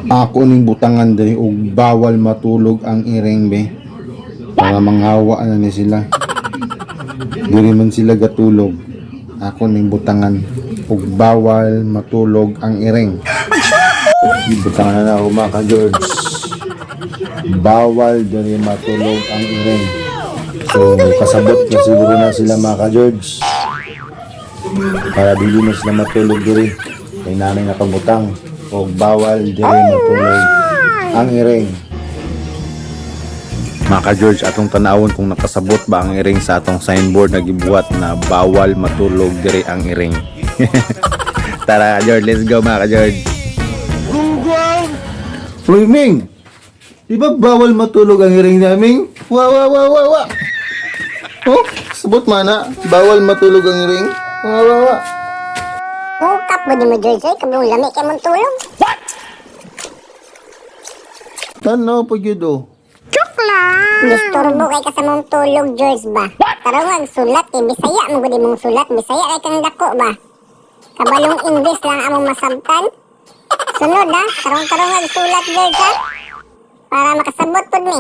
Ako ning butangan diri og bawal matulog ang ireng be. Para manghawa na ni sila. Diri man sila gatulog. Ako ning butangan og bawal matulog ang ireng. Butangan na ako mga ka-George. Bawal diri matulog ang ireng. So kasabot na siguro na sila mga ka-George. Para dili na sila matulog diri. Kay nanay nakabutang. O bawal diri matulog ang ireng. Mga ka-George, atong tanawon kung nakasabot ba ang ireng sa atong signboard na gibuhat na bawal matulog diri ang ireng. Tara ka-George, let's go mga ka-George. Uy Ming, di ba bawal matulog ang ireng namin? Wa. Oh, sabot mana, bawal matulog ang ireng. Wa. Ukap mo di mo, George, ay kabong lami kay mong tulog. What? Tanaw pag yun oh. Disturbo kay ka sa mong tulog, George ba? Tarawag sulat eh, Bisaya mo gudi mong sulat, Bisaya kay kang dako ba? Kabalong English lang among masabtan. Sunod ha, tarong-tarong sulat, George ha? Para makasabot pod ni.